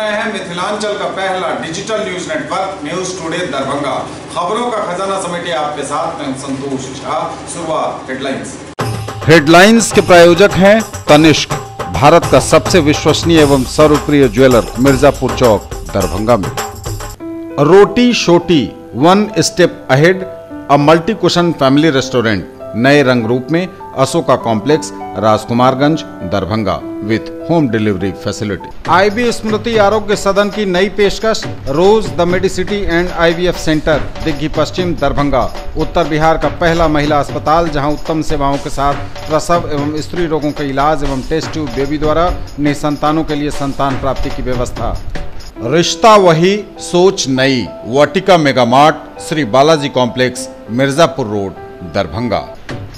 रहे हैं मिथिलांचल का पहला digital news network news today Darbhanga. खबरों का खजाना समेटे आपके साथ में संतोष झा। शुरुआत हेडलाइंस के प्रायोजक हैं तनिष्क, भारत का सबसे विश्वसनीय एवं सर्वप्रिय ज्वेलर, मिर्जापुर चौक दरभंगा में। Roti Shoti, one step ahead, a multi cuisine family restaurant, नए रंग रूप में, Ashoka complex, Rajkumarganj Darbhanga with home delivery facility. IB Smriti Arogya Sadan की नई पेशकश, rose the Medicity and IVF centre, Digghi Paschim Darbhanga, उत्तर बिहार का पहला महिला अस्पताल जहां उत्तम सेवाओं के साथ प्रसव एवं स्त्री रोगों के इलाज एवं टेस्ट ट्यूब बेबी द्वारा निसंतानों के लिए संतान प्राप्ति की व्यवस्था। रिश्ता वही सोच नई, Vatika mega mart, Shri Balaji complex, Mirzapur road Darbhanga.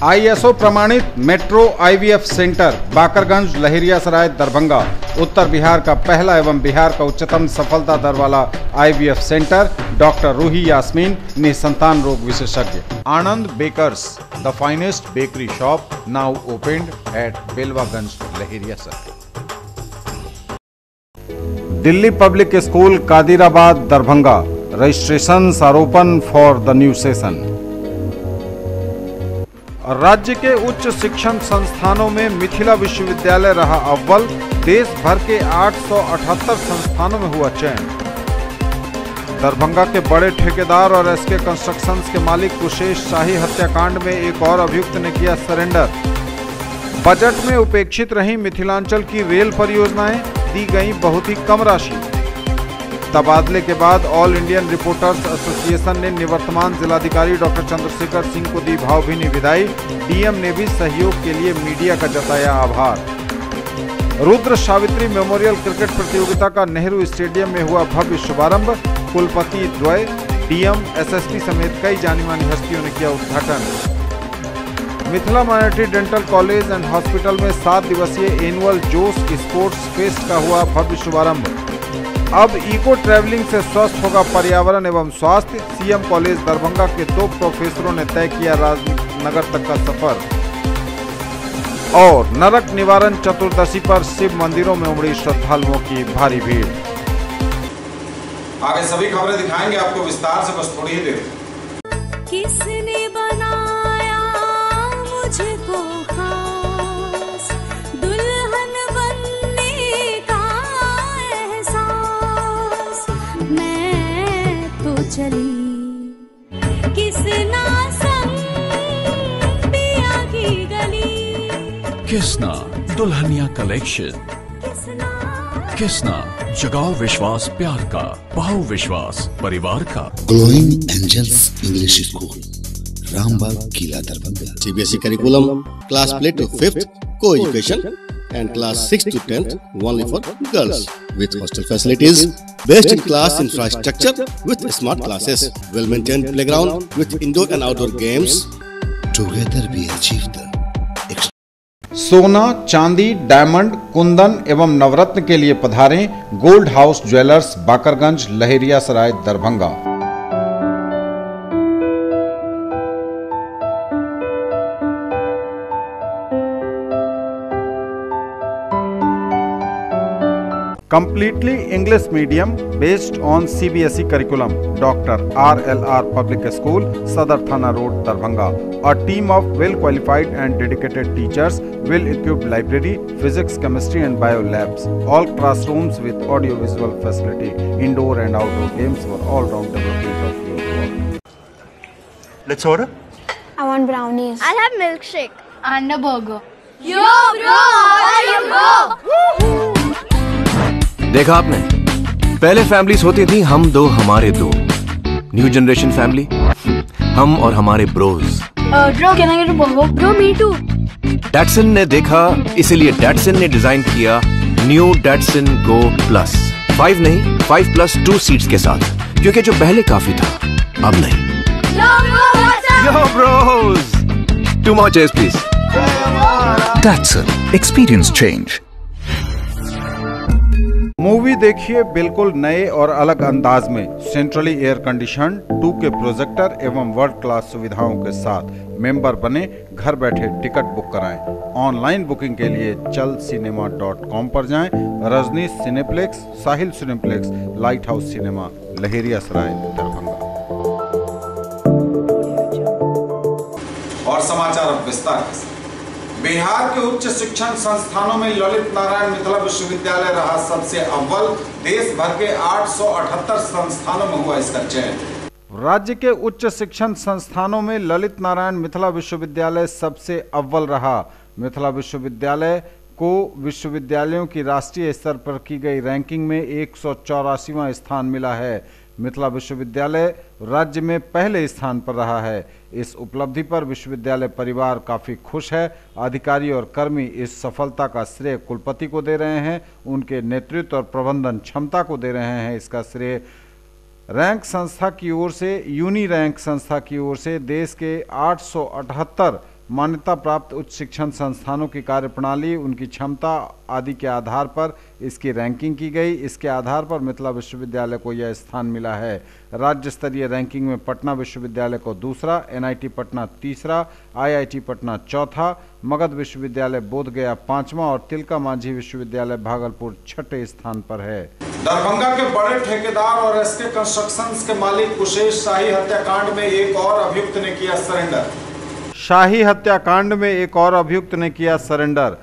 ISO प्रमाणित metro IVF centre, Bakarganj, Laheriasarai Darbhanga, उत्तर बिहार का पहला एवं बिहार का उच्चतम सफलता दर वाला IVF centre, doctor Roohi Yasmin, निसंतान रोग विशेषज्ञ। Anand bakers, the finest bakery shop, now opened at Belwaganj, Laheriasarai. Delhi public school, Kadirabad Darbhanga, registration are open for the new session. राज्य के उच्च शिक्षण संस्थानों में मिथिला विश्वविद्यालय रहा अव्वल, देश भर के 878 संस्थानों में हुआ चयन। दरभंगा के बड़े ठेकेदार और SK कंस्ट्रक्शंस के मालिक कुशेश शाही हत्याकांड में एक और अभियुक्त ने किया सरेंडर। बजट में उपेक्षित रही मिथिलांचल की रेल परियोजनाएं, दी गई बहुत ही कम राशि। तबादले के बाद ऑल इंडियन रिपोर्टर्स एसोसिएशन ने निवर्तमान जिलाधिकारी डॉक्टर चंद्रशेखर सिंह को दी भावभीनी विदाई। DM ने भी सहयोग के लिए मीडिया का जताया आभार। रुद्र सावित्री मेमोरियल क्रिकेट प्रतियोगिता का नेहरू स्टेडियम में हुआ भव्य शुभारंभ। कुलपति द्वय, DM, SSP समेत कई जानी मानी हस्तियों ने किया उद्घाटन। Mithila minority dental college and hospital में 7 दिवसीय एनुअल जोश स्पोर्ट्स फेस्ट का हुआ भव्य शुभारंभ। अब इको ट्रैवलिंग से स्वस्थ होगा पर्यावरण एवं स्वास्थ्य, CM कॉलेज दरभंगा के 2 प्रोफेसरों ने तय किया राजनगर तक का सफर। और नरक निवारण चतुर्दशी पर शिव मंदिरों में उमड़ी श्रद्धालुओं की भारी भीड़। आगे सभी खबरें दिखाएंगे आपको विस्तार से, बस थोड़ी ही देर। किसने बनाया मुझको खास, दुल्हन बनने का एहसास, मैं तो चली किसना संग पिया की गली। किसना दुल्हनिया कलेक्शन, किसना जगाओ विश्वास प्यार का, पाओ विश्वास परिवार का। Glowing angels English school, Rambagh, Kila Darbhanga. CBSE curriculum, class play to 5th, co-education, and class 6th to 10th only for girls, with hostel facilities, best in class infrastructure with smart classes, well-maintained playground with indoor and outdoor games. Together we achieve the सोना, चांदी, diamond, Kundan एवं नवरत्न के लिए पधारें gold house jewellers, Bakarganj, Laheriasarai Darbhanga. Completely English medium based on CBSE curriculum, Dr. RLR Public School, Sadar Thana Road, Darbhanga. A team of well-qualified and dedicated teachers, well-equipped library, physics, chemistry and bio labs. All classrooms with audio-visual facility, indoor and outdoor games for all-round development of your work. Let's order. I want brownies. I'll have milkshake And a burger. Yo bro, how are you bro? देखा आपने, पहले families होती थी हम दो हमारे दो। New generation family, हम और हमारे bros. Bro, can I get a burger? Bro, me too. Datsun ने देखा, इसीलिए डैटसन ने डिजाइन किया न्यू डैटसन गो प्लस। 5 नहीं, 5+2 सीट्स के साथ, क्योंकि जो पहले काफी था अब नहीं। Yo bro, what's up? Yo bros, 2 more chairs please. Datsun, experience change. Movie देखिए बिल्कुल नए और अलग अंदाज में, centrally air condition 2K projector एवं वर्ल्ड क्लास सुविधाओं के साथ। मेंबर बने, घर बैठे टिकट बुक कराएं। ऑनलाइन बुकिंग के लिए chalcinema.com पर जाएं। Rajnish cineplex, Sahil cineplex, light house cinema, Laheriasarai, Darbhanga. और समाचार अब विस्तार से। बिहार के उच्च शिक्षण संस्थानों में ललित नारायण मिथिला विश्वविद्यालय रहा सबसे अव्वल। देश भर के 878 संस्थानों में हुआ इसका चयन। राज्य के उच्च शिक्षण संस्थानों में ललित नारायण मिथिला विश्वविद्यालय सबसे अव्वल रहा। मिथिला विश्वविद्यालय को विश्वविद्यालयों की राष्ट्रीय स्तर पर की गई रैंकिंग में 184वां स्थान मिला है। मिथिला विश्वविद्यालय राज्य में पहले स्थान पर रहा है। इस उपलब्धि पर विश्वविद्यालय परिवार काफ़ी खुश है। अधिकारी और कर्मी इस सफलता का श्रेय कुलपति को दे रहे हैं, उनके नेतृत्व और प्रबंधन क्षमता को दे रहे हैं। इसका श्रेय रैंक संस्था की ओर से, यूनी रैंक संस्था की ओर से देश के 878 मान्यता प्राप्त उच्च शिक्षण संस्थानों की कार्यप्रणाली, उनकी क्षमता आदि के आधार पर इसकी रैंकिंग की गई। इसके आधार पर मिथिला विश्वविद्यालय को यह स्थान मिला है। राज्य स्तरीय रैंकिंग में पटना विश्वविद्यालय को दूसरा, NIT पटना तीसरा, IIT पटना चौथा, मगध विश्वविद्यालय बोधगया पांचवा और तिलका मांझी विश्वविद्यालय भागलपुर छठे स्थान पर है। दरभंगा के बड़े ठेकेदार और SK कंस्ट्रक्शंस के मालिक कुशेश शाही हत्याकांड में एक और अभियुक्त ने किया सरेंडर। शाही हत्याकांड में एक और अभियुक्त ने किया सरेंडर।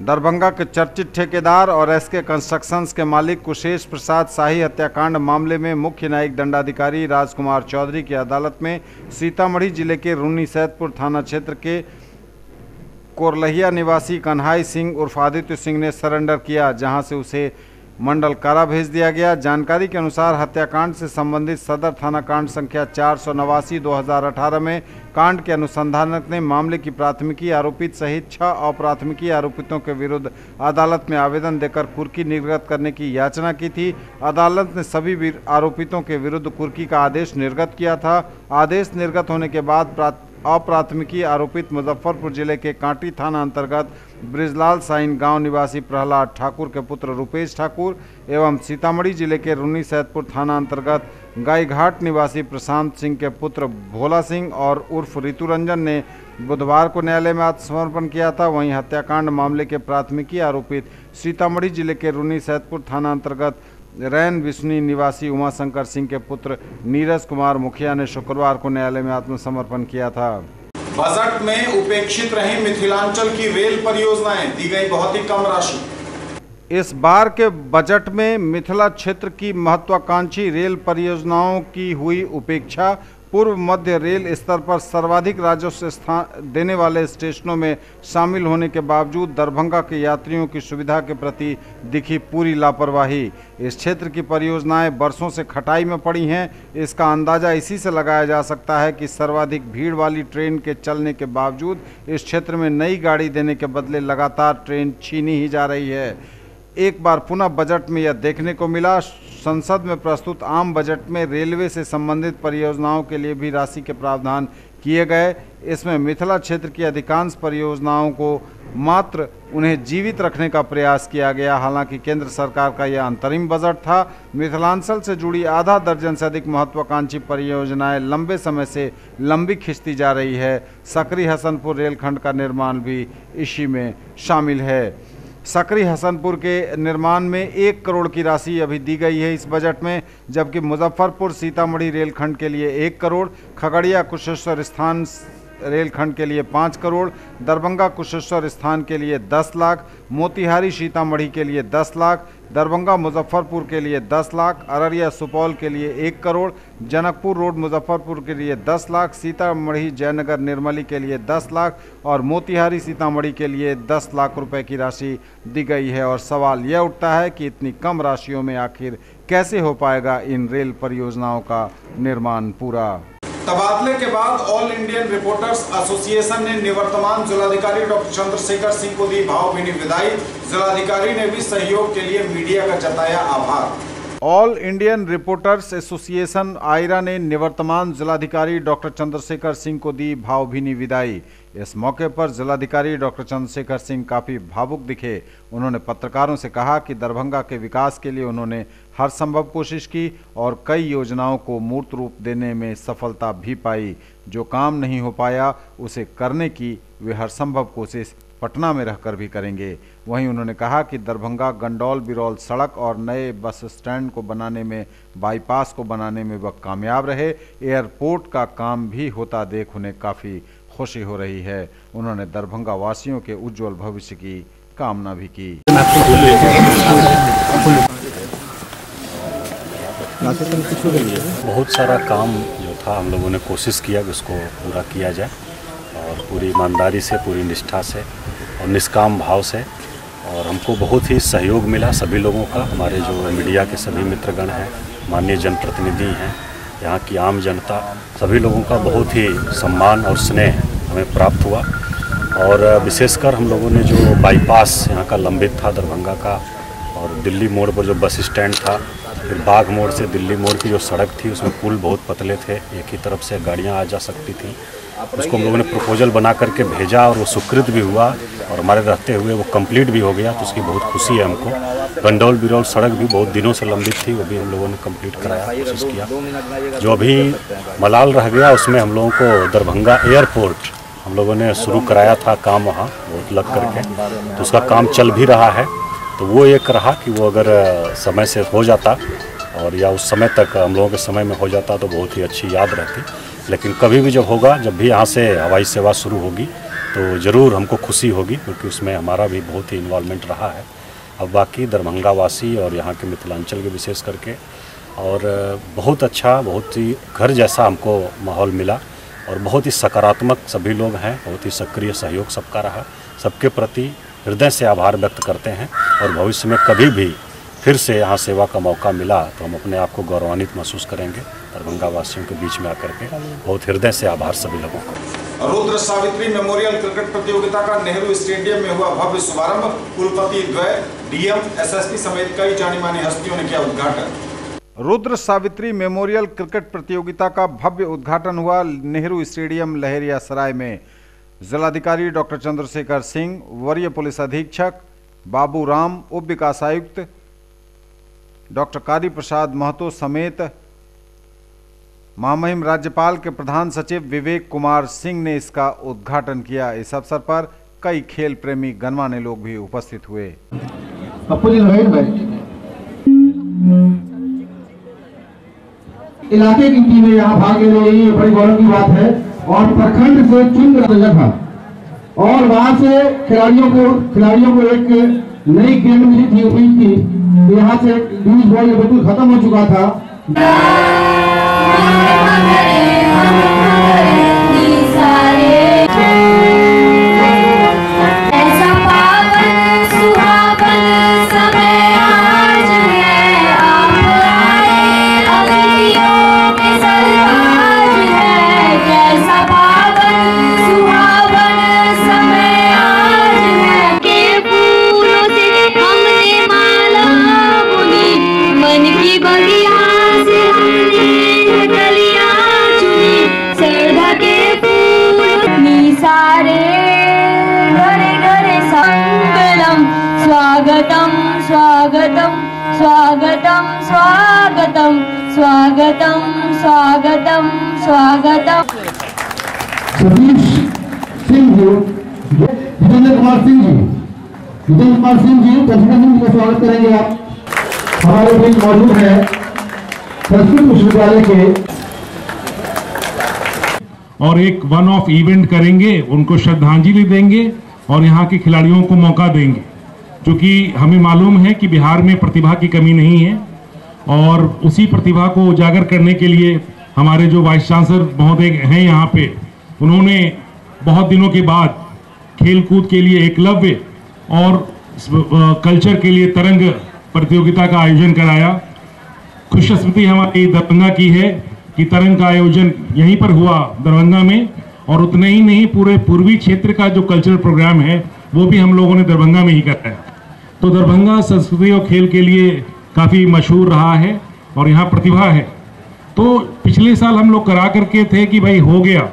दरभंगा के चर्चित ठेकेदार और SK कंस्ट्रक्शंस के मालिक कुशेश प्रसाद शाही हत्याकांड मामले में मुख्य न्यायिक दंडाधिकारी राजकुमार चौधरी की अदालत में सीतामढ़ी जिले के रून्नी सैदपुर थाना क्षेत्र के कोरलहिया निवासी कन्हाई सिंह उर्फ आदित्य सिंह ने सरेंडर किया, जहां से उसे मंडल कारा भेज दिया गया। जानकारी के अनुसार हत्याकांड से संबंधित सदर थाना कांड संख्या 489/2018 में कांड के अनुसंधानक ने मामले की प्राथमिकी आरोपित सहित 6 अप्राथमिकी आरोपितों के विरुद्ध अदालत में आवेदन देकर कुर्की निर्गत करने की याचना की थी। अदालत ने सभी आरोपितों के विरुद्ध कुर्की का आदेश निर्गत किया था। आदेश निर्गत होने के बाद अप्राथमिकी आरोपित मुजफ्फरपुर जिले के कांटी थाना अंतर्गत ब्रिजलाल साइन गांव निवासी प्रहलाद ठाकुर के पुत्र रुपेश ठाकुर एवं सीतामढ़ी जिले के रून्नी सैदपुर थाना अंतर्गत गाईघाट निवासी प्रशांत सिंह के पुत्र भोला सिंह और उर्फ ऋतु रंजन ने बुधवार को न्यायालय में आत्मसमर्पण किया था। वहीं हत्याकांड मामले के प्राथमिकी आरोपित सीतामढ़ी जिले के रून्नी सैदपुर थाना अंतर्गत रैन विष्णु निवासी उमाशंकर सिंह के पुत्र नीरज कुमार मुखिया ने शुक्रवार को न्यायालय में आत्मसमर्पण किया था। बजट में उपेक्षित रही मिथिलांचल की रेल परियोजनाएं, दी गई बहुत ही कम राशि। इस बार के बजट में मिथिला क्षेत्र की महत्वाकांक्षी रेल परियोजनाओं की हुई उपेक्षा। पूर्व मध्य रेल स्तर पर सर्वाधिक राजस्व स्थान देने वाले स्टेशनों में शामिल होने के बावजूद दरभंगा के यात्रियों की सुविधा के प्रति दिखी पूरी लापरवाही। इस क्षेत्र की परियोजनाएं वर्षों से खटाई में पड़ी हैं। इसका अंदाजा इसी से लगाया जा सकता है कि सर्वाधिक भीड़ वाली ट्रेन के चलने के बावजूद इस क्षेत्र में नई गाड़ी देने के बदले लगातार ट्रेन छीनी ही जा रही है। एक बार पुनः बजट में यह देखने को मिला। संसद में प्रस्तुत आम बजट में रेलवे से संबंधित परियोजनाओं के लिए भी राशि के प्रावधान किए गए। इसमें मिथिला क्षेत्र की अधिकांश परियोजनाओं को मात्र उन्हें जीवित रखने का प्रयास किया गया। हालांकि केंद्र सरकार का यह अंतरिम बजट था। मिथिलांचल से जुड़ी आधा दर्जन से अधिक महत्वाकांक्षी परियोजनाएं लंबे समय से लंबी खिंचती जा रही है। सकरी हसनपुर रेलखंड का निर्माण भी इसी में शामिल है। सकरी हसनपुर के निर्माण में 1 करोड़ की राशि अभी दी गई है इस बजट में, जबकि मुजफ्फरपुर सीतामढ़ी रेलखंड के लिए 1 करोड़, खगड़िया कुशेश्वर स्थान रेलखंड के लिए 5 करोड़, दरभंगा कुशेश्वर स्थान के लिए 10 लाख, मोतिहारी सीतामढ़ी के लिए 10 लाख, दरभंगा मुजफ्फरपुर के लिए 10 लाख, अररिया सुपौल के लिए 1 करोड़, जनकपुर रोड मुजफ्फरपुर के लिए 10 लाख, सीतामढ़ी जयनगर निर्मली के लिए 10 लाख और मोतिहारी सीतामढ़ी के लिए 10 लाख रुपए की राशि दी गई है। और सवाल यह उठता है कि इतनी कम राशियों में आखिर कैसे हो पाएगा इन रेल परियोजनाओं का निर्माण पूरा। तबादले के बाद ऑल इंडियन रिपोर्टर्स एसोसिएशन ने निवर्तमान जिलाधिकारी डॉक्टर चंद्रशेखर सिंह को दी भावभीनी विदाई। जिलाधिकारी ने भी सहयोग के लिए मीडिया का जताया आभार। All Indian reporters association AIRA ने निवर्तमान जिलाधिकारी डॉक्टर चंद्रशेखर सिंह को दी भावभीनी विदाई। इस मौके पर जिलाधिकारी डॉक्टर चंद्रशेखर सिंह काफ़ी भावुक दिखे। उन्होंने पत्रकारों से कहा कि दरभंगा के विकास के लिए उन्होंने हर संभव कोशिश की और कई योजनाओं को मूर्त रूप देने में सफलता भी पाई। जो काम नहीं हो पाया उसे करने की वे हर संभव कोशिश पटना में रहकर भी करेंगे। वहीं उन्होंने कहा कि दरभंगा गंडौल बिरौल सड़क और नए बस स्टैंड को बनाने में, बाईपास को बनाने में वह कामयाब रहे। एयरपोर्ट का काम भी होता देख उन्हें काफ़ी खुशी हो रही है। उन्होंने दरभंगा वासियों के उज्जवल भविष्य की कामना भी की। बहुत सारा काम जो था हम लोगों ने कोशिश किया कि उसको पूरा किया जाए और पूरी ईमानदारी से, पूरी निष्ठा से और निष्काम भाव से, और हमको बहुत ही सहयोग मिला सभी लोगों का। हमारे जो मीडिया के सभी मित्रगण हैं, माननीय जनप्रतिनिधि हैं, यहाँ की आम जनता, सभी लोगों का बहुत ही सम्मान और स्नेह हमें प्राप्त हुआ। और विशेषकर हम लोगों ने जो बाईपास यहाँ का लंबित था दरभंगा का, और दिल्ली मोड़ पर जो बस स्टैंड था, फिर बाग मोड़ से दिल्ली मोड़ की जो सड़क थी उसमें पुल बहुत पतले थे, एक ही तरफ से गाड़ियाँ आ जा सकती थी, उसको हम लोगों ने प्रपोजल बना करके भेजा और वो स्वीकृत भी हुआ और हमारे रहते हुए वो कंप्लीट भी हो गया, तो उसकी बहुत खुशी है हमको। गंडौल बिरौल सड़क भी बहुत दिनों से लंबित थी, वो भी हम लोगों ने कंप्लीट कराया, कोशिश किया। जो अभी मलाल रह गया उसमें हम लोगों को दरभंगा एयरपोर्ट हम लोगों ने शुरू कराया था काम, वहाँ बहुत लग करके, तो उसका काम चल भी रहा है। तो वो एक रहा कि वो अगर समय से हो जाता और या उस समय तक हम लोगों के समय में हो जाता तो बहुत ही अच्छी याद रहती। लेकिन कभी भी जब होगा, जब भी यहाँ से हवाई सेवा शुरू होगी तो ज़रूर हमको खुशी होगी, क्योंकि उसमें हमारा भी बहुत ही इन्वॉल्वमेंट रहा है। अब बाकी दरभंगा वासी और यहाँ के मिथिलांचल के विशेष करके, और बहुत अच्छा, बहुत ही घर जैसा हमको माहौल मिला और बहुत ही सकारात्मक सभी लोग हैं, बहुत ही सक्रिय सहयोग सबका रहा। सबके प्रति हृदय से आभार व्यक्त करते हैं और भविष्य में कभी भी फिर से यहाँ सेवा का मौका मिला तो हम अपने आप को गौरवान्वित महसूस करेंगे। दरभंगा वासियों के बीच में आकर के बहुत हृदय से आभार सभी लोगों को। रुद्र सावित्री मेमोरियल क्रिकेट प्रतियोगिता का नेहरू स्टेडियम में हुआ भव्य शुभारंभ। कुलपति द्वय, डीएम, एसएसपी समेत कई जानी मानी हस्तियों ने किया उद्घाटन। रुद्र सावित्री मेमोरियल क्रिकेट प्रतियोगिता का भव्य उद्घाटन हुआ नेहरू स्टेडियम लहेरियासराय में। जिलाधिकारी डॉक्टर चंद्रशेखर सिंह, वरीय पुलिस अधीक्षक बाबू राम, उप विकास आयुक्त डॉक्टर कारी प्रसाद महतो समेत महामहिम राज्यपाल के प्रधान सचिव विवेक कुमार सिंह ने इसका उद्घाटन किया। इस अवसर पर कई खेल प्रेमी गणमान्य लोग भी उपस्थित हुए। इलाके की टीमें यहाँ भाग ले रही है, बड़ी गौरव की बात है। और प्रखंड से चुन था और वहां से खिलाड़ियों को एक नई गेंद मिली थी, उम्मीद थी। यहाँ से लूज बॉल बिल्कुल खत्म हो चुका था। स्वागतम स्वागतम स्वागतम स्वागतम स्वागतम। सतीश सिंह जी, जितेंद्र कुमार सिंह जी, प्रशिक्षण सिंह जी का स्वागत करेंगे आप। हमारे बीच मौजूद है संस्कृत विश्वविद्यालय के, और एक वन ऑफ इवेंट करेंगे, उनको श्रद्धांजलि देंगे और यहाँ के खिलाड़ियों को मौका देंगे, क्योंकि हमें मालूम है कि बिहार में प्रतिभा की कमी नहीं है और उसी प्रतिभा को उजागर करने के लिए हमारे जो वाइस चांसलर महोदय हैं यहाँ पे, उन्होंने बहुत दिनों के बाद खेलकूद के लिए एकलव्य और कल्चर के लिए तरंग प्रतियोगिता का आयोजन कराया। खुशकिस्मती हमारी दरभंगा की है कि तरंग का आयोजन यहीं पर हुआ दरभंगा में, और उतने ही नहीं, पूरे पूर्वी क्षेत्र का जो कल्चरल प्रोग्राम है वो भी हम लोगों ने दरभंगा में ही कराया। तो दरभंगा संस्कृति और खेल के लिए काफ़ी मशहूर रहा है और यहाँ प्रतिभा है। तो पिछले साल हम लोग करा करके थे कि भाई हो गया,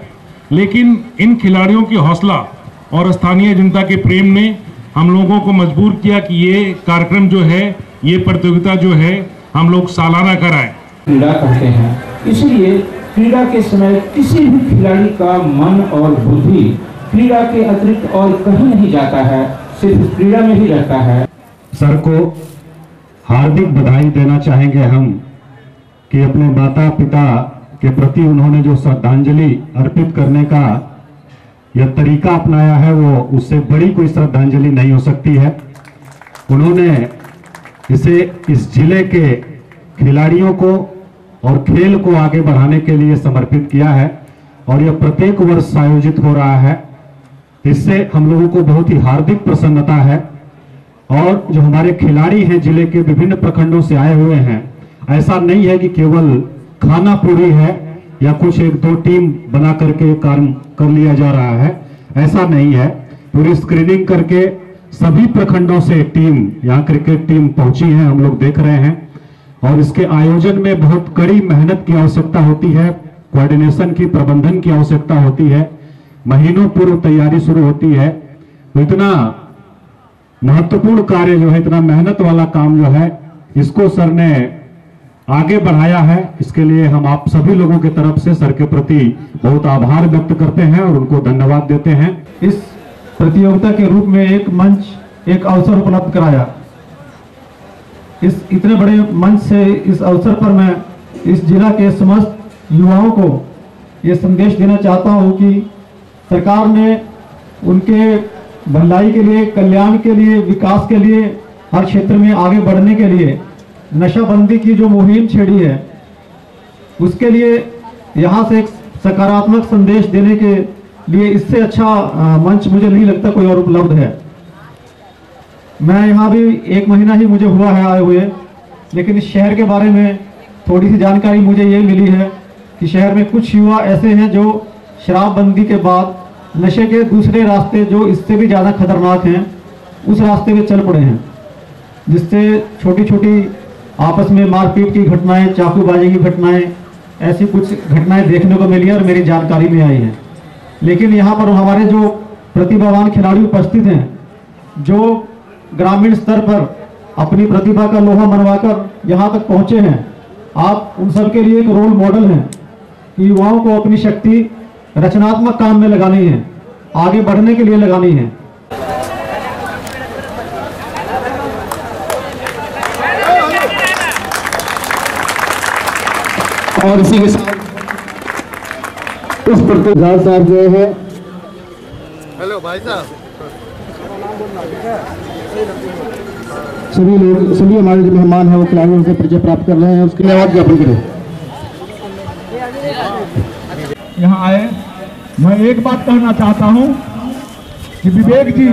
लेकिन इन खिलाड़ियों की हौसला और स्थानीय जनता के प्रेम ने हम लोगों को मजबूर किया कि ये कार्यक्रम जो है, ये प्रतियोगिता जो है, हम लोग सालाना कराएं। क्रीड़ा करते हैं, इसलिए क्रीड़ा के समय किसी भी खिलाड़ी का मन और बुद्धि क्रीड़ा के अतिरिक्त और कहीं नहीं जाता है, सिर्फ क्रीड़ा में ही रहता है। सर को हार्दिक बधाई देना चाहेंगे हम कि अपने माता पिता के प्रति उन्होंने जो श्रद्धांजलि अर्पित करने का यह तरीका अपनाया है, वो उससे बड़ी कोई श्रद्धांजलि नहीं हो सकती है। उन्होंने इसे इस जिले के खिलाड़ियों को और खेल को आगे बढ़ाने के लिए समर्पित किया है और यह प्रत्येक वर्ष आयोजित हो रहा है। इससे हम लोगों को बहुत ही हार्दिक प्रसन्नता है और जो हमारे खिलाड़ी हैं जिले के विभिन्न प्रखंडों से आए हुए हैं, ऐसा नहीं है कि केवल खाना पूरी है या कुछ एक दो टीम बना करके काम कर लिया जा रहा है, ऐसा नहीं है। पूरी स्क्रीनिंग करके सभी प्रखंडों से टीम, यहाँ क्रिकेट टीम पहुंची है, हम लोग देख रहे हैं। और इसके आयोजन में बहुत कड़ी मेहनत की आवश्यकता होती है, कोऑर्डिनेशन की, प्रबंधन की आवश्यकता होती है, महीनों पूर्व तैयारी शुरू होती है। तो इतना महत्वपूर्ण कार्य जो है, इतना मेहनत वाला काम जो है, इसको सर ने आगे बढ़ाया है। इसके लिए हम आप सभी लोगों की तरफ से सर के प्रति बहुत आभार व्यक्त करते हैं और उनको धन्यवाद देते हैं। इस प्रतियोगिता के रूप में एक मंच, एक अवसर उपलब्ध कराया। इस इतने बड़े मंच से इस अवसर पर मैं इस जिला के समस्त युवाओं को ये संदेश देना चाहता हूं कि सरकार ने उनके भलाई के लिए, कल्याण के लिए, विकास के लिए, हर क्षेत्र में आगे बढ़ने के लिए नशाबंदी की जो मुहिम छेड़ी है, उसके लिए यहाँ से एक सकारात्मक संदेश देने के लिए इससे अच्छा मंच मुझे नहीं लगता कोई और उपलब्ध है। मैं यहाँ भी 1 महीना ही मुझे हुआ है आए हुए, लेकिन इस शहर के बारे में थोड़ी सी जानकारी मुझे ये मिली है कि शहर में कुछ युवा ऐसे हैं जो शराबबंदी के बाद नशे के दूसरे रास्ते, जो इससे भी ज़्यादा खतरनाक हैं, उस रास्ते में चल पड़े हैं, जिससे छोटी छोटी आपस में मारपीट की घटनाएं, चाकूबाजी की घटनाएं, ऐसी कुछ घटनाएं देखने को मिली और मेरी जानकारी में आई हैं। लेकिन यहाँ पर हमारे जो प्रतिभावान खिलाड़ी उपस्थित हैं, जो ग्रामीण स्तर पर अपनी प्रतिभा का लोहा मनवाकर यहाँ तक पहुँचे हैं, आप उन सब के लिए एक रोल मॉडल हैं कि युवाओं को अपनी शक्ति रचनात्मक काम में लगानी है, आगे बढ़ने के लिए लगानी है। और इसी के साथ उस प्रतिभा साहब जो है, हेलो भाई साहब, सभी लोग, सभी हमारे जो मेहमान हैं वो खिलाड़ियों से परिचय प्राप्त कर रहे हैं, उसके लिए ज्ञापन करें। यहाँ आए, मैं एक बात कहना चाहता हूँ कि विवेक जी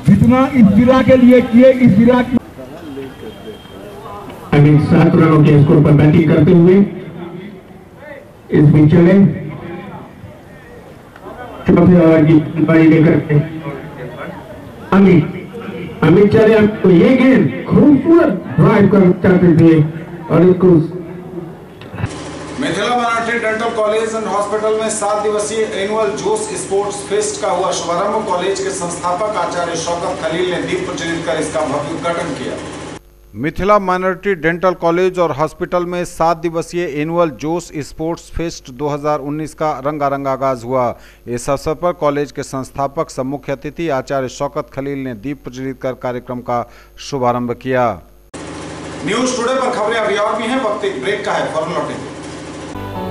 जितना इस जिला के लिए किए, इस जिला की छात्रों के स्कूल पर बैटिंग करते हुए इस बीच चले चौथे ओवर की पारी लेकर के अमित चले, तो ये गेंद खूबसूरत ड्राइव करते थे और इसको Mithila minority dental college and hospital में 7 दिवसीय एनुअल जोश स्पोर्ट्स फेस्ट का हुआ शुभारंभ। कॉलेज के संस्थापक आचार्य शौकत खलील ने दीप प्रज्वलित कर इसका भव्य उद्घाटन किया। मिथिला माइनॉरिटी डेंटल कॉलेज और हॉस्पिटल में 7 दिवसीय एनुअल जोश स्पोर्ट्स फेस्ट 2019 का रंगारंग आगाज हुआ। इस अवसर पर कॉलेज के संस्थापक सह मुख्य अतिथि आचार्य शौकत खलील ने दीप प्रज्वलित कर कार्यक्रम का शुभारंभ किया। न्यूज टुडे पर खबरें अभी और भी हैं, वक्त एक ब्रेक का है, फौरन लौटेंगे।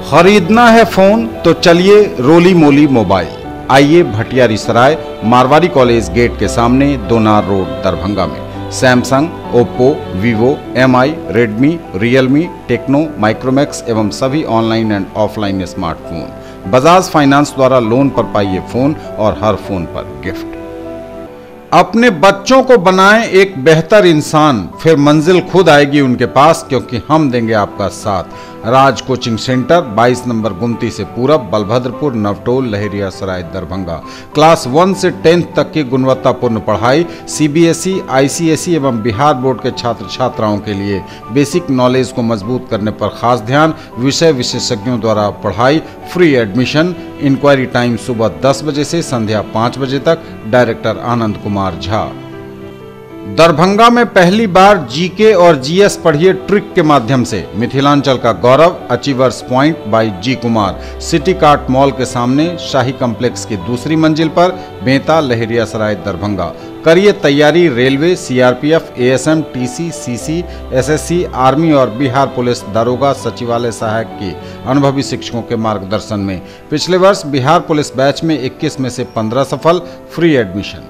खरीदना है फोन तो चलिए रोली मोली मोबाइल। आइए भटियारी सराय मारवाड़ी कॉलेज गेट के सामने दोनार रोड दरभंगा में Samsung, Oppo, Vivo, MI, Redmi, Realme, Tecno, Micromax एवं सभी online and offline smartphone Bajaj finance द्वारा लोन पर पाइए फोन और हर फोन पर गिफ्ट। अपने बच्चों को बनाएं एक बेहतर इंसान, फिर मंजिल खुद आएगी उनके पास, क्योंकि हम देंगे आपका साथ। राज कोचिंग सेंटर 22 नंबर गुमती से पूरब, बलभद्रपुर, नवटोल, लहेरियासराय, दरभंगा। क्लास 1 से 10th तक की गुणवत्तापूर्ण पढ़ाई, सीबीएसई, आईसीएसई एवं बिहार बोर्ड के छात्र छात्राओं के लिए बेसिक नॉलेज को मजबूत करने पर खास ध्यान, विषय विशेषज्ञों द्वारा पढ़ाई, फ्री एडमिशन। इंक्वायरी टाइम सुबह 10 बजे से संध्या 5 बजे तक। डायरेक्टर आनंद कुमार झा। दरभंगा में पहली बार जीके और जीएस पढ़िए ट्रिक के माध्यम से मिथिलांचल का गौरव। Achievers point by G Kumar, city cart mall के सामने, शाही कॉम्प्लेक्स की दूसरी मंजिल पर, बेंता, लहेरियासराय, दरभंगा। करिए तैयारी railway, CRPF, ASM, TC, CC, SSC, army और बिहार पुलिस दरोगा सचिवालय सहायक की अनुभवी शिक्षकों के मार्गदर्शन में। पिछले वर्ष बिहार पुलिस बैच में 21 में से 15 सफल। Free admission.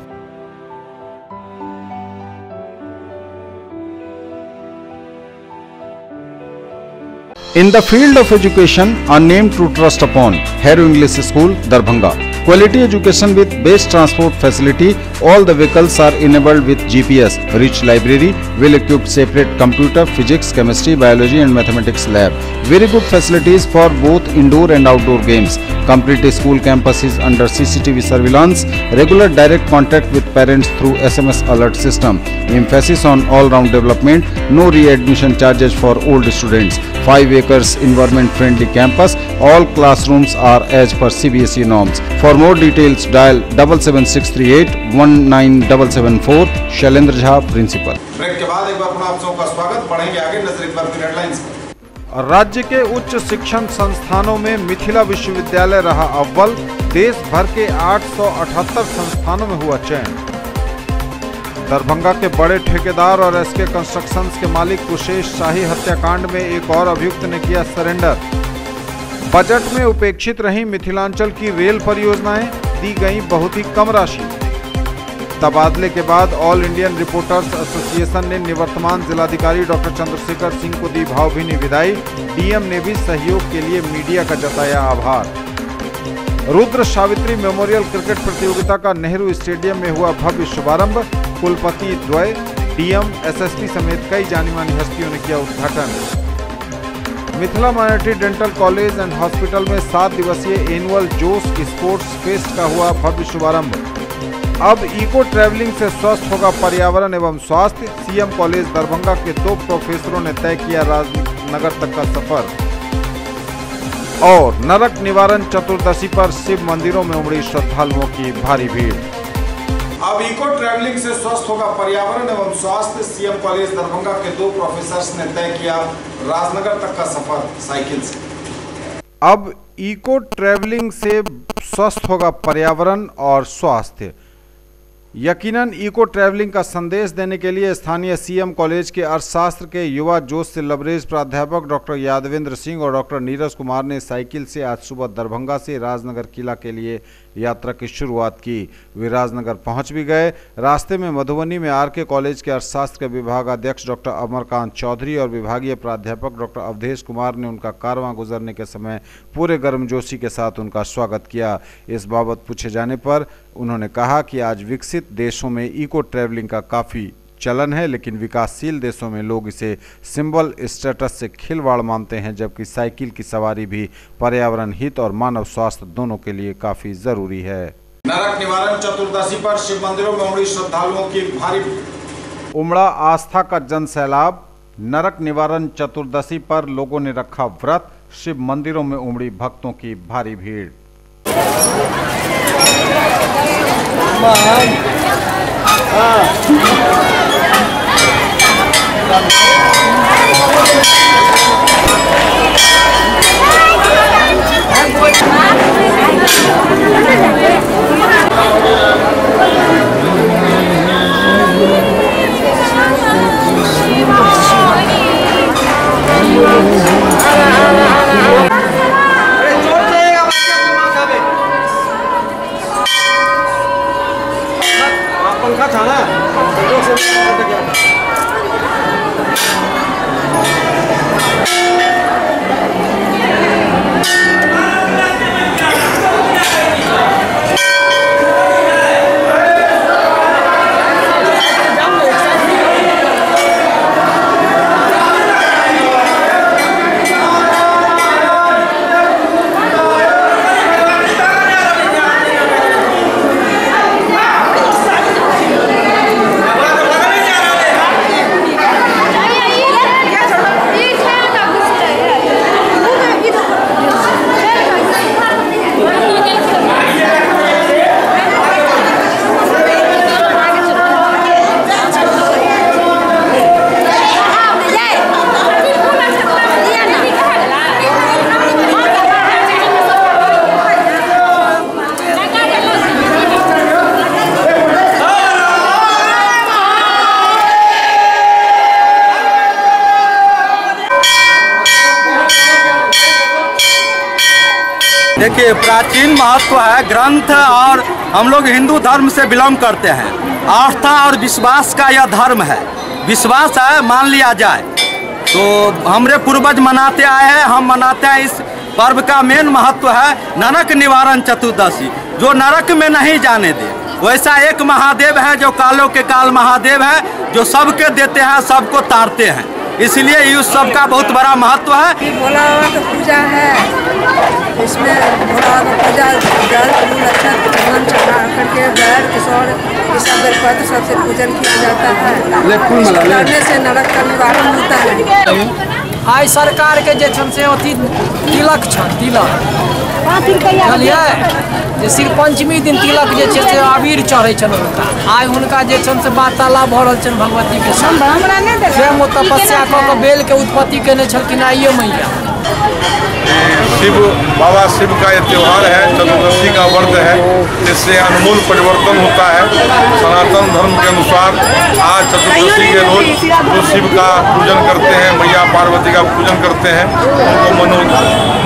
In the field of education, a name to trust upon, Hero English School, Darbhanga. Quality education with best transport facility. All the vehicles are enabled with GPS. Rich library, well-equipped separate computer, physics, chemistry, biology and mathematics lab. Very good facilities for both indoor and outdoor games. Complete school campus is under CCTV surveillance. Regular direct contact with parents through SMS alert system. Emphasis on all-round development. No re-admission charges for old students. 5 acres environment-friendly campus. All classrooms are as per CBSE norms. For more details, dial 77638 19774. Shailendra Jha, principal. Break के बाद एक बार पुनः आप सबका स्वागत। पढ़ेंगे आगे नजर एक बार फिर हेडलाइंस। राज्य के उच्च शिक्षण संस्थानों में मिथिला विश्वविद्यालय रहा अव्वल। देश भर के 878 संस्थानों में हुआ चयन। दरभंगा के बड़े ठेकेदार और एसके कंस्ट्रक्शंस के मालिक कुशेष शाही हत्याकांड में एक और अभियुक्त ने किया सरेंडर। बजट में उपेक्षित रही मिथिलांचल की रेल परियोजनाएं, दी गई बहुत ही कम राशि। तबादले के बाद ऑल इंडियन रिपोर्टर्स एसोसिएशन ने निवर्तमान जिलाधिकारी डॉक्टर चंद्रशेखर सिंह को दी भावभीनी विदाई। डीएम ने भी सहयोग के लिए मीडिया का जताया आभार। रुद्र सावित्री मेमोरियल क्रिकेट प्रतियोगिता का नेहरू स्टेडियम में हुआ भव्य शुभारंभ। कुलपति द्वय, डीएम, एसएसपी समेत कई जानी-मानी हस्तियों ने किया उद्घाटन। Mithila minority dental college and hospital में 7 दिवसीय एनुअल जोश स्पोर्ट्स फेस्ट का हुआ भव्य शुभारंभ। अब इको ट्रैवलिंग से स्वस्थ होगा पर्यावरण एवं स्वास्थ्य। सीएम कॉलेज दरभंगा के 2 प्रोफेसरों ने तय किया राजनगर तक का सफर। और नरक निवारण चतुर्दशी पर शिव मंदिरों में उमड़ी श्रद्धालुओं की भारी भीड़। अब इको ट्रैवलिंग से स्वस्थ होगा पर्यावरण एवं स्वास्थ्य। सीएम कॉलेज दरभंगा के 2 प्रोफेसर्स ने तय किया राजनगर तक का सफर साइकिल से। अब इको ट्रैवलिंग से स्वस्थ होगा पर्यावरण और स्वास्थ्य। यकीनन इको ट्रैवलिंग का संदेश देने के लिए स्थानीय सीएम कॉलेज के अर्थशास्त्र के युवा जोश से लबरेज प्राध्यापक डॉक्टर यादवेंद्र सिंह और डॉक्टर नीरज कुमार ने साइकिल से आज सुबह दरभंगा से राजनगर किला के लिए यात्रा की शुरुआत की। वे राजनगर पहुंच भी गए। रास्ते में मधुबनी में आरके कॉलेज के अर्थशास्त्र के विभागाध्यक्ष डॉक्टर अमरकांत चौधरी और विभागीय प्राध्यापक डॉक्टर अवधेश कुमार ने उनका कारवां गुजरने के समय पूरे गर्मजोशी के साथ उनका स्वागत किया। इस बाबत पूछे जाने पर उन्होंने कहा कि आज विकसित देशों में इको ट्रैवलिंग का काफ़ी चलन है, लेकिन विकासशील देशों में लोग इसे सिंबल स्टेटस से खिलवाड़ मानते हैं, जबकि साइकिल की सवारी भी पर्यावरण हित और मानव स्वास्थ्य दोनों के लिए काफी जरूरी है। नरक निवारण चतुर्दशी पर शिव मंदिरों में उमड़ी श्रद्धालुओं की भारी उमड़ा आस्था का जन सैलाब। नरक निवारण चतुर्दशी पर लोगों ने रखा व्रत। शिव मंदिरों में उमड़ी भक्तों की भारी भीड़। पंखा था ना देखिए, प्राचीन महत्व है ग्रंथ, और हम लोग हिंदू धर्म से बिलोंग करते हैं। आस्था और विश्वास का यह धर्म है, विश्वास है मान लिया जाए। तो हमारे पूर्वज मनाते आए हैं, हम मनाते हैं। इस पर्व का मेन महत्व है नरक निवारण चतुर्दशी, जो नरक में नहीं जाने दे। वैसा एक महादेव है जो कालों के काल महादेव है, जो सबके देते हैं, सबको तारते हैं। इसलिए इस उत्सव का बहुत बड़ा महत्व है। भोला बाबा का पूजा है, इसमें भोला बाबा का पूजा जल फूल अक्षत भगवान चढ़ा करके बैल किशोर ये सब बेलपत्र सबसे पूजन किया जाता है। करने से नरक का निवारण होता है। आई सरकार के जे छन से अथी तिलक छन, तिलक बुझलिए, सिर पंचमी दिन तिलक जे छै से अबीर चढ़ै छन हुनका। आइ हुनका जे छन से वार्तालाप भऽ रहल छन भगवती के संग। स्वयं ओ तपस्या कऽ के बेल के उत्पत्ति केने छलखिन आइए मैया। शिव बाबा शिव का ये त्यौहार है, चतुर्दशी का व्रत है, इससे अनमोल परिवर्तन होता है। सनातन धर्म के अनुसार आज चतुर्दशी के रोज जो शिव का पूजन करते हैं, मैया पार्वती का पूजन करते हैं, उनको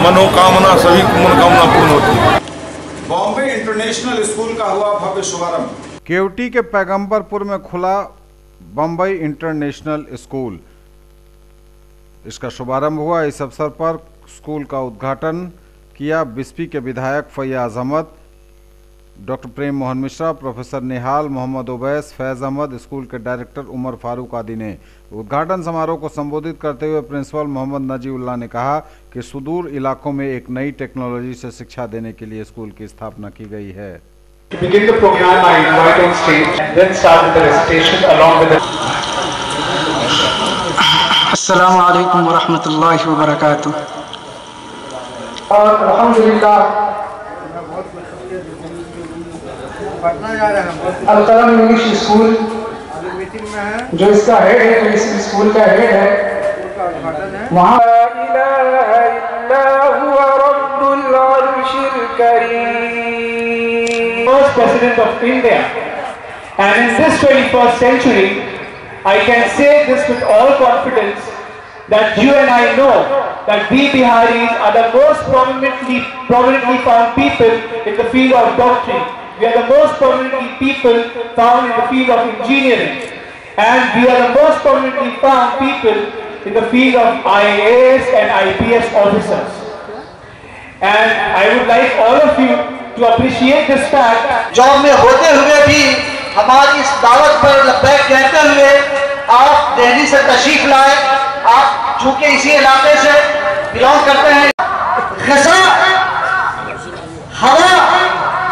मनोकामना सभी मनोकामना पूर्ण होती है। बॉम्बे इंटरनेशनल स्कूल का हुआ भव्य शुभारंभ। केवटी के पैगंबरपुर में खुला बम्बई इंटरनेशनल स्कूल, इसका शुभारंभ हुआ। इस अवसर पर स्कूल का उद्घाटन किया बिस्पी के विधायक फैयाज अहमद, डॉक्टर प्रेम मोहन मिश्रा, प्रोफेसर निहाल, मोहम्मद ओवैस, फैज़ अहमद, स्कूल के डायरेक्टर उमर फारूक आदि ने। उद्घाटन समारोह को संबोधित करते हुए प्रिंसिपल मोहम्मद नजीउल्लाह ने कहा कि सुदूर इलाकों में एक नई टेक्नोलॉजी से शिक्षा देने के लिए स्कूल की स्थापना की गई है। To begin the program, I invite on stage and then start with the recitation along with the अस्सलामु अलैकुम व रहमतुल्लाहि व बरकातुहू। और अल्हम्दुलिल्लाह अल-कलम इंग्लिश स्कूल जो इसका हेड है, जो इस स्कूल का हेड है, वहाँ first president of India, and in this 21st century I can say this with all confidence that you and I know that we Biharis are the most prominently found people in the field of doctrine. We are the most prominently people found in the field of engineering, and we are the most prominently found people in the field of IAS and IPS officers. And I would like all of you to appreciate this fact. Job में होते हुए भी हमारी इस दावत पर लब्बैक कहते हुए आप दिल्ली से तशरीफ लाए। आप चूंकि इसी इलाके से बिलोंग करते हैं। ग़िज़ा, हवा,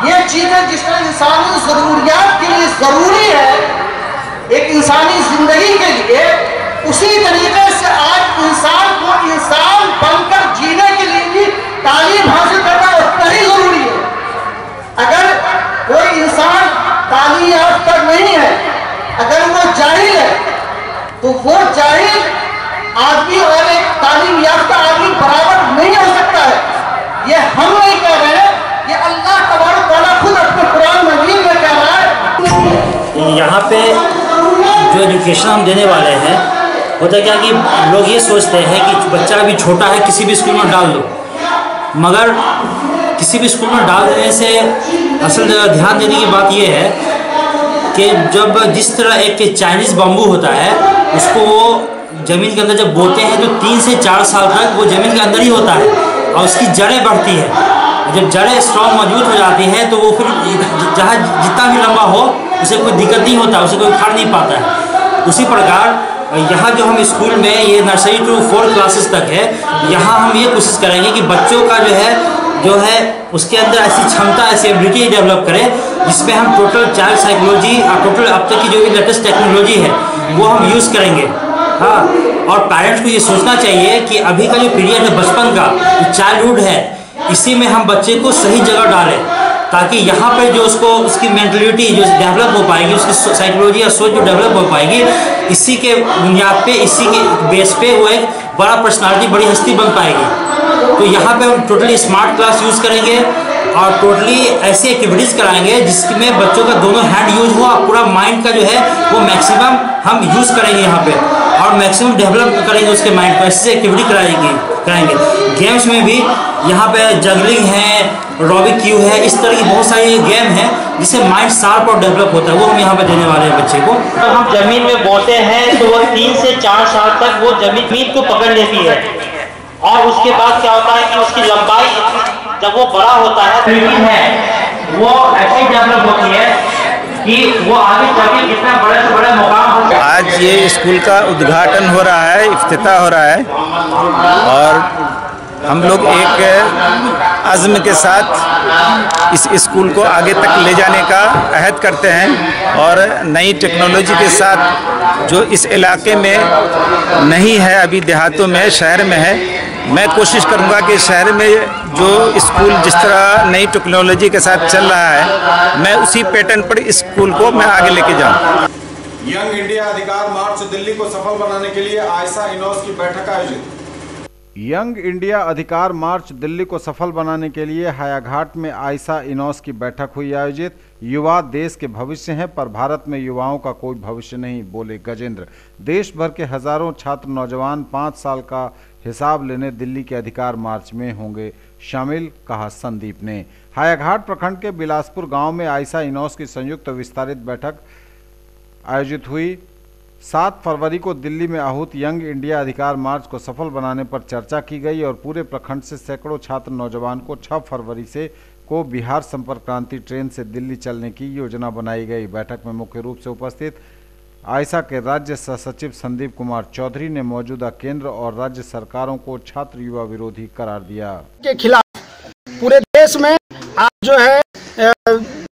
ये चीजें जिस तरह इंसानी जरूरियात के लिए जरूरी है एक इंसानी जिंदगी के लिए, उसी तरीके से आज इंसान को इंसान बनकर जीने के लिए भी तालीम हासिल करना उतना ही जरूरी है। अगर कोई इंसान तालीम याफ्ता नहीं है, अगर वो जाहिल है, तो वो जाहिल आदमी और एक तालीम याफ्ता आदमी बराबर नहीं हो सकता है। ये हम नहीं कह रहे हैं, ये अल्लाह तबारक तआला खुद अपने कुरान मजीद में कह रहा है। यहाँ पे जो एजुकेशन हम देने वाले हैं, होता क्या कि लोग ये सोचते हैं कि बच्चा अभी छोटा है, किसी भी स्कूल में डाल दो, मगर किसी भी स्कूल में डाल देने से असल ध्यान देने की बात यह है कि जब जिस तरह एक चाइनीज़ बम्बू होता है, उसको वो ज़मीन के अंदर जब बोते हैं तो 3 से 4 साल तक वो ज़मीन के अंदर ही होता है और उसकी जड़ें बढ़ती है। जब जड़ें स्ट्रॉन्ग मजबूत हो जाती हैं तो वो फिर जहाँ जितना भी लंबा हो उसे कोई दिक्कत नहीं होता, उसे कोई उखाड़ नहीं पाता है। उसी प्रकार यहाँ जो हम स्कूल में ये नर्सरी टू 4 क्लासेस तक है, यहाँ हम ये कोशिश करेंगे कि बच्चों का जो है उसके अंदर ऐसी क्षमता, ऐसी एबिलिटी डेवलप करें जिसमें हम टोटल चाइल्ड साइकोलॉजी और टोटल अब तक की जो भी लेटेस्ट टेक्नोलॉजी है वो हम यूज़ करेंगे। हाँ, और पेरेंट्स को ये सोचना चाहिए कि अभी का जो पीरियड है बचपन का, जो चाइल्डहुड है, इसी में हम बच्चे को सही जगह डालें ताकि यहाँ पर जो उसकी मेंटलिटी जो डेवलप हो पाएगी, उसकी साइकोलॉजी या सोच जो डेवलप हो पाएगी, इसी के बुनियाद पे, इसी के बेस पे वो एक बड़ा पर्सनालिटी, बड़ी हस्ती बन पाएगी। तो यहाँ पे हम टोटली स्मार्ट क्लास यूज़ करेंगे और टोटली ऐसी एक्टिविटीज़ कराएंगे जिसमें बच्चों का दोनों हैंड यूज हो और पूरा माइंड का जो है वो मैक्सिमम हम यूज़ करेंगे यहाँ पे और मैक्सिमम डेवलप करेंगे उसके माइंड को, ऐसी एक्टिविटी कराएंगे। कराएंगे। गेम्स में भी यहाँ पे जगलिंग है, रॉबिक क्यू है, इस तरह की बहुत सारी गेम है जिससे माइंड शार्प और डेवलप होता है, वो हम यहाँ पे देने वाले हैं बच्चे को। जब हम जमीन में बोते हैं तो वो 3 से 4 साल तक वो जमीन को पकड़ लेती है और उसके बाद क्या होता है कि उसकी लंबाई जब वो बड़ा होता है वो ऐसी डेवलप होती है कि वो आगे चलके कितना बड़े से बड़े मुकाम। आज ये स्कूल का उद्घाटन हो रहा है, इफ्तिताह हो रहा है और हम लोग एक अज़्म के साथ इस स्कूल को आगे तक ले जाने का अहद करते हैं और नई टेक्नोलॉजी के साथ जो इस इलाके में नहीं है, अभी देहातों में, शहर में है, मैं कोशिश करूंगा कि शहर में जो स्कूल जिस तरह नई टेक्नोलॉजी के साथ चल रहा है, मैं उसी पैटर्न पर इस स्कूल को मैं आगे लेके जाऊँ। यंग इंडिया अधिकार मार्च दिल्ली को सफल बनाने के लिए आयशा इनोस की बैठक आयोजित। यंग इंडिया अधिकार मार्च दिल्ली को सफल बनाने के लिए हायाघाट में आयशा इनोस की बैठक हुई आयोजित। युवा देश के भविष्य हैं, पर भारत में युवाओं का कोई भविष्य नहीं, बोले गजेंद्र। देश भर के हजारों छात्र नौजवान 5 साल का हिसाब लेने दिल्ली के अधिकार मार्च में होंगे शामिल, कहा संदीप ने। हायाघाट प्रखंड के बिलासपुर गांव में आयशा इनोस की संयुक्त विस्तारित बैठक आयोजित हुई। 7 फरवरी को दिल्ली में आहूत यंग इंडिया अधिकार मार्च को सफल बनाने पर चर्चा की गई और पूरे प्रखंड से सैकड़ों छात्र नौजवान को 6 फरवरी से को बिहार संपर्क क्रांति ट्रेन से दिल्ली चलने की योजना बनाई गई। बैठक में मुख्य रूप से उपस्थित आयशा के राज्य सह सचिव संदीप कुमार चौधरी ने मौजूदा केंद्र और राज्य सरकारों को छात्र युवा विरोधी करार दिया। के खिलाफ पूरे देश में आज जो है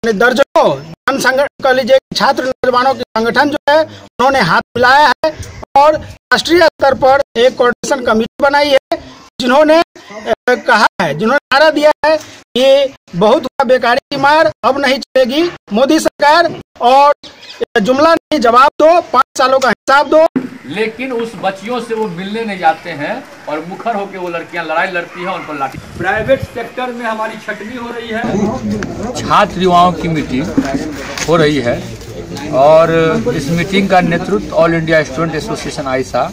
दर्जनों जन संगठन कह लीजिए, छात्र नौजवानों के संगठन जो है उन्होंने हाथ मिलाया है और राष्ट्रीय स्तर पर एक कोऑर्डिनेशन कमेटी बनाई है, जिन्होंने कहा है, जिन्होंने नारा दिया है कि बहुत हुआ बेकारी की मार, अब नहीं चलेगी मोदी सरकार और जुमला नहीं जवाब दो, 5 सालों का हिसाब दो। लेकिन उस बच्चियों से वो मिलने नहीं जाते हैं और मुखर होकर वो लड़कियां लड़ाई लड़ती हैं, उन पर लाठी। प्राइवेट सेक्टर में हमारी छटनी हो रही है। छात्र युवाओं की मीटिंग हो रही है और इस मीटिंग का नेतृत्व all India student association Ayesha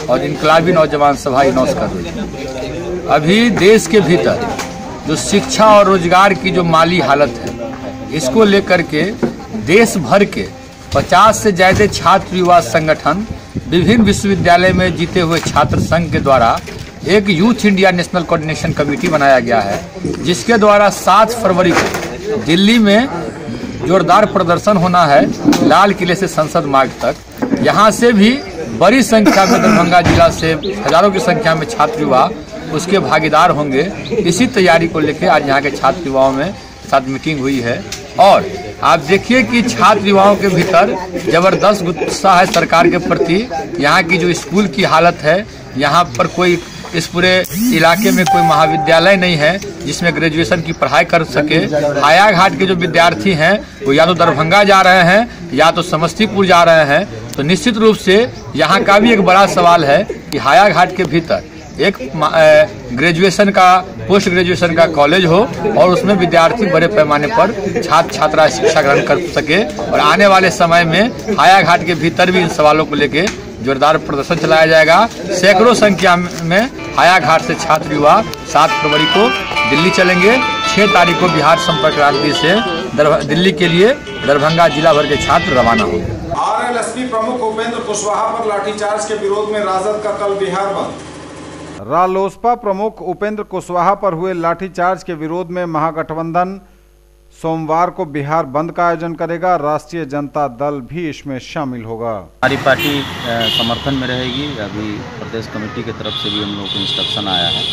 और इनकलाबी नौजवान सभा इनोस कर रही है। अभी देश के भीतर जो शिक्षा और रोजगार की जो माली हालत है, इसको लेकर के देश भर के 50 से ज्यादा छात्र युवा संगठन विभिन्न विश्वविद्यालय में जीते हुए छात्र संघ के द्वारा एक youth India national coordination committee बनाया गया है, जिसके द्वारा 7 फरवरी को दिल्ली में जोरदार प्रदर्शन होना है, लाल किले से संसद मार्ग तक। यहाँ से भी बड़ी संख्या में दरभंगा जिला से हजारों की संख्या में छात्र युवा उसके भागीदार होंगे। इसी तैयारी को लेकर आज यहाँ के छात्र युवाओं में साथ मीटिंग हुई है और आप देखिए कि छात्र युवाओं के भीतर जबरदस्त गुस्सा है सरकार के प्रति। यहाँ की जो स्कूल की हालत है, यहाँ पर कोई इस पूरे इलाके में कोई महाविद्यालय नहीं है जिसमें ग्रेजुएशन की पढ़ाई कर सके। हायाघाट के जो विद्यार्थी हैं वो या तो दरभंगा जा रहे हैं या तो समस्तीपुर जा रहे हैं, तो निश्चित रूप से यहाँ का भी एक बड़ा सवाल है कि हायाघाट के भीतर एक ग्रेजुएशन का, पोस्ट ग्रेजुएशन का कॉलेज हो और उसमें विद्यार्थी बड़े पैमाने पर छात्र छात्रा शिक्षा ग्रहण कर सके। और आने वाले समय में हायाघाट के भीतर भी इन सवालों को लेके जोरदार प्रदर्शन चलाया जाएगा। सैकड़ों संख्या में हायाघाट से छात्र युवा 7 फरवरी को दिल्ली चलेंगे। 6 तारीख को बिहार संपर्क क्रांति से दिल्ली के लिए दरभंगा जिला भर के छात्र रवाना होंगे। आरएलएसपी प्रमुख उपेंद्र कुशवाहा पर लाठीचार्ज के विरोध में राजद का कल बिहार बंद। रालोसपा प्रमुख उपेंद्र कुशवाहा पर हुए लाठीचार्ज के विरोध में महागठबंधन सोमवार को बिहार बंद का आयोजन करेगा। राष्ट्रीय जनता दल भी इसमें शामिल होगा। हमारी पार्टी समर्थन में रहेगी। अभी प्रदेश कमेटी की तरफ से भी हम लोगों को इंस्ट्रक्शन आया है।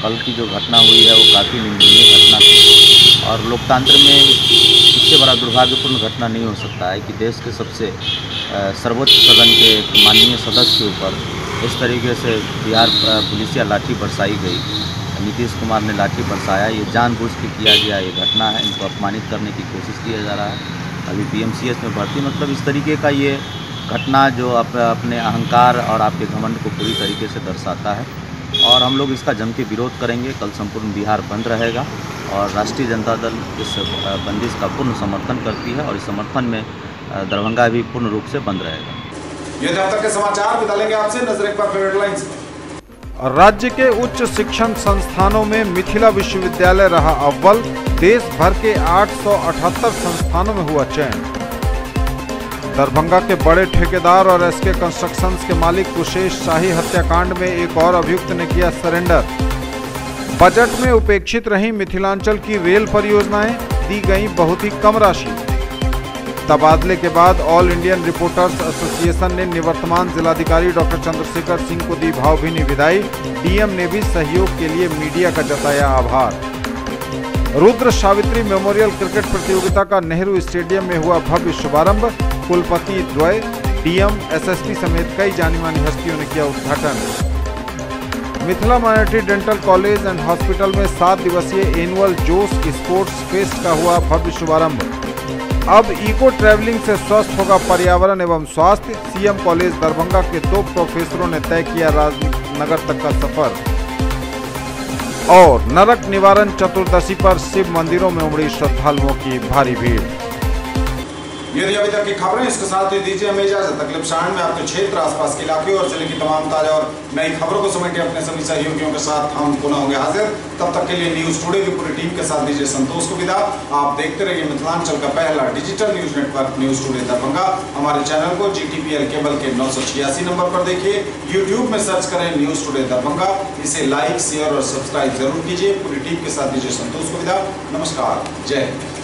कल की जो घटना हुई है वो काफ़ी निंदनीय घटना थी और लोकतंत्र में इससे बड़ा दुर्भाग्यपूर्ण घटना नहीं हो सकता है कि देश के सबसे सर्वोच्च सदन के माननीय सदस्य के ऊपर इस तरीके से बिहार पुलिसिया लाठी बरसाई गई। नीतीश कुमार ने लाठी बरसाया, ये जानबूझ के किया गया ये घटना है। इनको अपमानित करने की कोशिश किया जा रहा है। अभी पीएमसीएच में भर्ती, मतलब इस तरीके का ये घटना जो अपने अहंकार और आपके घमंड को पूरी तरीके से दर्शाता है और हम लोग इसका जम के विरोध करेंगे। कल संपूर्ण बिहार बंद रहेगा और राष्ट्रीय जनता दल इस बंदिश का पूर्ण समर्थन करती है और इस समर्थन में दरभंगा भी पूर्ण रूप से बंद रहेगा। ये अब तक के समाचार, बता लेंगे आपसे नजर एक बार हेडलाइंस। राज्य के उच्च शिक्षण संस्थानों में मिथिला विश्वविद्यालय रहा अव्वल। देश भर के 878 संस्थानों में हुआ चयन। दरभंगा के बड़े ठेकेदार और एसके कंस्ट्रक्शंस के मालिक कुशेष शाही हत्याकांड में एक और अभियुक्त ने किया सरेंडर। बजट में उपेक्षित रही मिथिलांचल की रेल परियोजनाएं, दी गई बहुत ही कम राशि। तबादले के बाद ऑल इंडियन रिपोर्टर्स एसोसिएशन ने निवर्तमान जिलाधिकारी डॉक्टर चंद्रशेखर सिंह को दी भावभीनी विदाई। डीएम ने भी सहयोग के लिए मीडिया का जताया आभार। रुद्र सावित्री मेमोरियल क्रिकेट प्रतियोगिता का नेहरू स्टेडियम में हुआ भव्य शुभारंभ। कुलपति द्वय, डीएम, एसएसपी समेत कई जानी-मानी हस्तियों ने किया उद्घाटन। Mithila minority dental college and hospital में 7 दिवसीय एनुअल जोश स्पोर्ट्स फेस्ट का हुआ भव्य शुभारंभ। अब इको ट्रैवलिंग से स्वस्थ होगा पर्यावरण एवं स्वास्थ्य। सीएम कॉलेज दरभंगा के 2 प्रोफेसरों ने तय किया राजनगर तक का सफर। और नरक निवारण चतुर्दशी पर शिव मंदिरों में उमड़ी श्रद्धालुओं की भारी भीड़। यदि अभी तक की खबरें, इसके साथ ही दीजिए हमें इजाजत। अगले क्षण में आपके क्षेत्र, आसपास के इलाके और जिले की तमाम ताजा और नई खबरों को समेटे अपने सभी सहयोगियों के साथ हम पुनः होंगे हाजिर। तब तक के लिए न्यूज टुडे की पूरी टीम के साथ दीजिए संतोष को विदा। आप देखते रहिए मिथिलांचल का पहला digital news network news today Darbhanga. हमारे चैनल को GTPL केबल के 986 नंबर पर देखिए। यूट्यूब में सर्च करें न्यूज टुडे दरभंगा। इसे लाइक, शेयर और सब्सक्राइब जरूर कीजिए। पूरी टीम के साथ दीजिए संतोष को विदा। नमस्कार, जय हिंद।